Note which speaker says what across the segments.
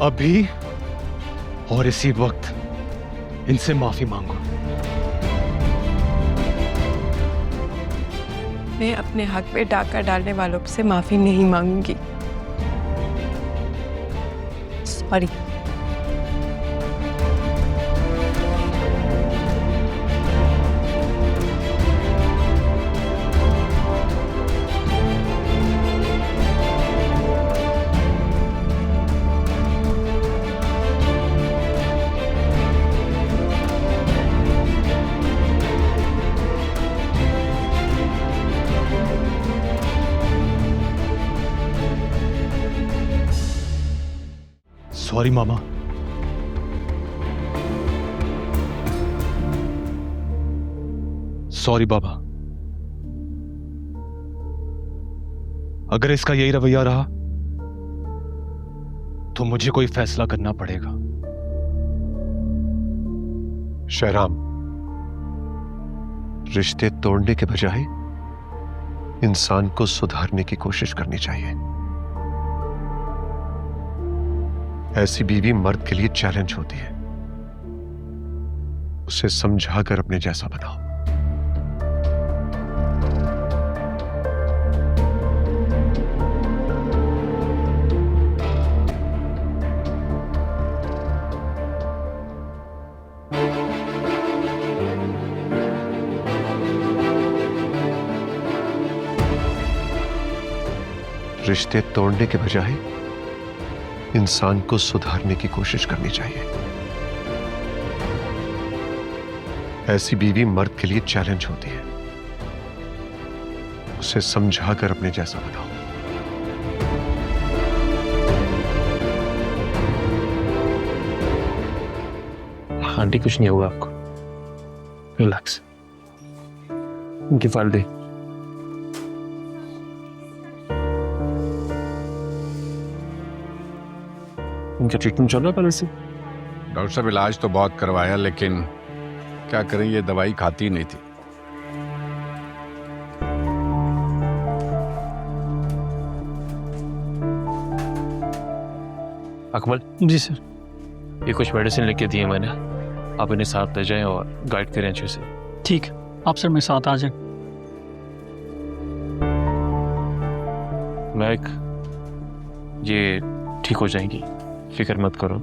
Speaker 1: अभी और इसी वक्त इनसे माफी मांगो।
Speaker 2: मैं अपने हक में डाका डालने वालों से माफी नहीं मांगूंगी। सॉरी।
Speaker 1: सॉरी मामा। सॉरी बाबा। अगर इसका यही रवैया रहा तो मुझे कोई फैसला करना पड़ेगा।
Speaker 3: शहराम, रिश्ते तोड़ने के बजाय इंसान को सुधारने की कोशिश करनी चाहिए। ऐसी बीवी मर्द के लिए चैलेंज होती है। उसे समझाकर अपने जैसा बनाओ। रिश्ते तोड़ने के बजाय इंसान को सुधारने की कोशिश करनी चाहिए। ऐसी बीवी मर्द के लिए चैलेंज होती है। उसे समझाकर अपने जैसा बनाओ।
Speaker 4: आंटी, कुछ नहीं होगा आपको। रिलैक्स। उनकी फाइल दे। उनका ट्रीटमेंट चल रहा है पहले से?
Speaker 5: डॉक्टर साहब, इलाज तो बहुत करवाया, लेकिन क्या करें, ये दवाई खाती नहीं थी।
Speaker 4: अकमल
Speaker 6: जी सर।
Speaker 4: ये कुछ मेडिसिन लिख के दिए मैंने, आप इन्हें साथ ले जाएं और गाइड करें अच्छे से।
Speaker 6: ठीक है, आप सर मेरे साथ आ जाएं।
Speaker 4: महक, ये ठीक हो जाएंगी, फिक्र मत करो।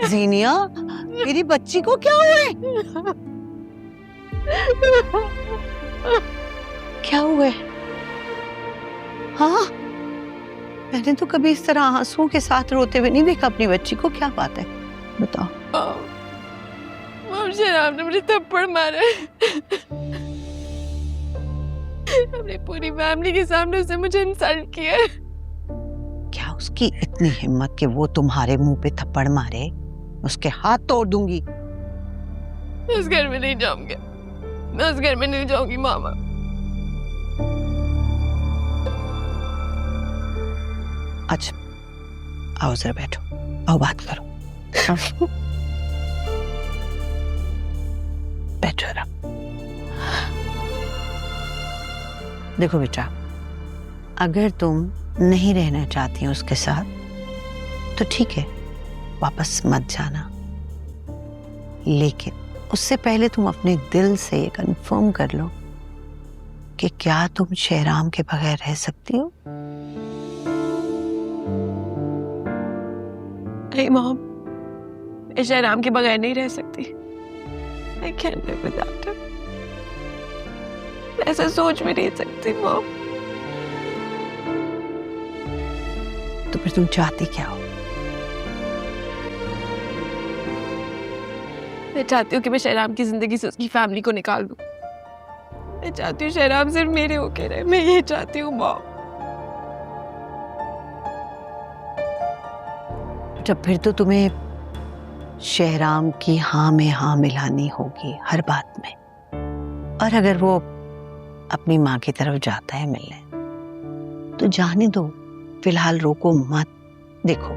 Speaker 7: ज़ीनिया, मेरी बच्ची को क्या हुआ है? क्या हुआ है? हाँ, मैंने तो कभी इस तरह आंसुओं के साथ रोते हुए नहीं देखा अपनी बच्ची को। क्या बात है, बताओ।
Speaker 2: मॉम, शहराम ने मुझे थप्पड़ मारा है। अपनी पूरी फैमिली के सामने उसने मुझे इंसल्ट किया है।
Speaker 7: क्या उसकी इतनी हिम्मत कि वो तुम्हारे मुंह पे थप्पड़ मारे? उसके हाथ तोड़ दूंगी।
Speaker 2: मैं उस घर में नहीं जाऊंगी। मैं उस घर में नहीं जाऊंगी मामा।
Speaker 7: अच्छा, आओ जरा बैठो, आओ बात करो। बैठो जरा। देखो बेटा, अगर तुम नहीं रहना चाहती हो उसके साथ तो ठीक है, वापस मत जाना। लेकिन उससे पहले तुम अपने दिल से ये कंफर्म कर लो कि क्या तुम शहराम के बगैर रह सकती हो?
Speaker 2: नहीं मॉम, मैं शहराम के बगैर नहीं रह सकती। I can't live without him. मैं ऐसा सोच भी नहीं सकती मॉम।
Speaker 7: तो फिर तुम चाहती क्या हो?
Speaker 2: मैं चाहती हूँ कि मैं शहराम की जिंदगी से उसकी फैमिली को निकाल दूँ। मैं चाहती हूँ शहराम सिर्फ मेरे होके रहे। मैं ये चाहती हूँ मॉम।
Speaker 7: जब फिर तो तुम्हें शहराम की हाँ में हाँ मिलानी होगी हर बात में। और अगर वो अपनी माँ की तरफ जाता है मिलने तो जाने दो, फिलहाल रोको मत। देखो,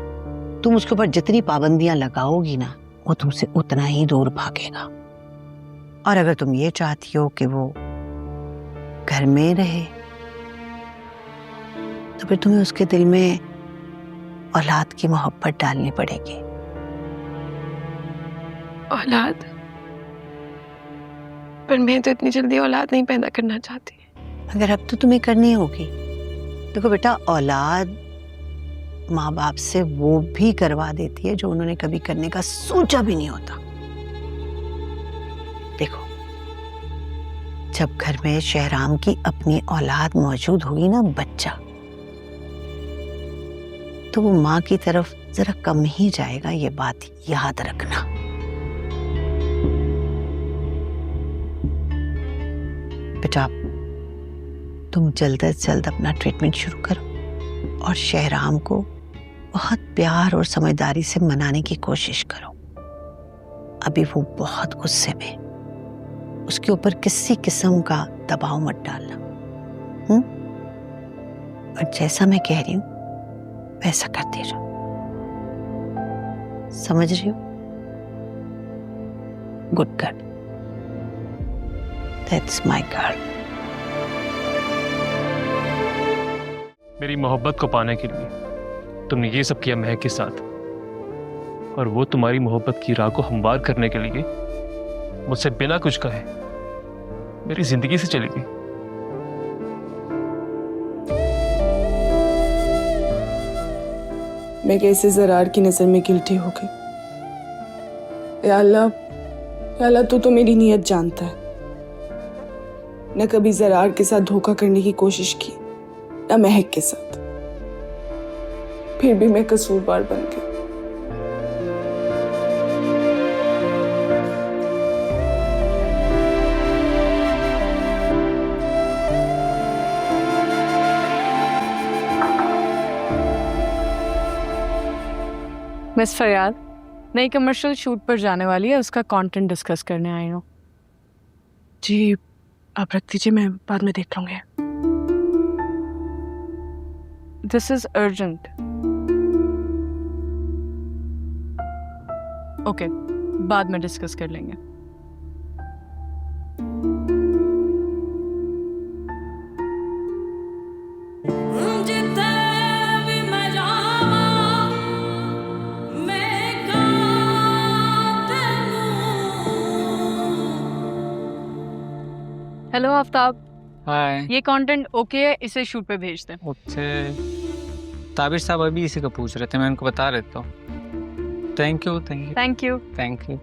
Speaker 7: तुम उसके ऊपर जितनी पाबंदियां लगाओगी ना, वो तुमसे उतना ही दूर भागेगा। और अगर तुम ये चाहती हो कि वो घर में रहे, तो फिर तुम्हें उसके दिल में औलाद की मोहब्बत डालनी पड़ेगी।
Speaker 2: औलाद? पर मैं तो इतनी जल्दी औलाद नहीं पैदा करना चाहती।
Speaker 7: अगर अब तो तुम्हें करनी होगी। देखो बेटा, औलाद माँ बाप से वो भी करवा देती है जो उन्होंने कभी करने का सोचा भी नहीं होता। देखो, जब घर में शहराम की अपनी औलाद मौजूद होगी ना, बच्चा, तो वो माँ की तरफ जरा कम ही जाएगा, ये बात याद रखना। बेटा, तुम जल्द से जल्द अपना ट्रीटमेंट शुरू करो और शहराम को बहुत प्यार और समझदारी से मनाने की कोशिश करो। अभी वो बहुत गुस्से में, उसके ऊपर किसी किस्म का दबाव मत डालना। और जैसा मैं कह रही हूं वैसा करते रहो। समझ रही हो? Good girl, that's my girl.
Speaker 4: मेरी मोहब्बत को पाने के लिए तुमने ये सब किया महक के साथ, और वो तुम्हारी मोहब्बत की राह को हमवार करने के लिए मुझसे बिना कुछ कहे मेरी जिंदगी से चली गई।
Speaker 8: मैं कैसे ज़रार की नज़र में गिल्टी हो गई। या अल्लाह, तू तो मेरी नीयत जानता है। न कभी ज़रार के साथ धोखा करने की कोशिश की, न महक के साथ। फिर भी मैं कसूरवार बन गई।
Speaker 9: मिस फरियाद, नई कमर्शियल शूट पर जाने वाली है, उसका कंटेंट डिस्कस करने आई हूँ।
Speaker 8: जी, आप रख दीजिए, मैं बाद में देख लूंगी।
Speaker 9: This is urgent. ओके, बाद में डिस्कस कर लेंगे। हेलो आफ्ताब,
Speaker 6: हाय।
Speaker 9: ये कंटेंट ओके है, इसे शूट पे भेज दें।
Speaker 6: ओके, ताबिर साहब अभी इसी का पूछ रहे थे, मैं उनको बता देता हूँ। Thank you.
Speaker 9: Thank you.
Speaker 6: Thank you.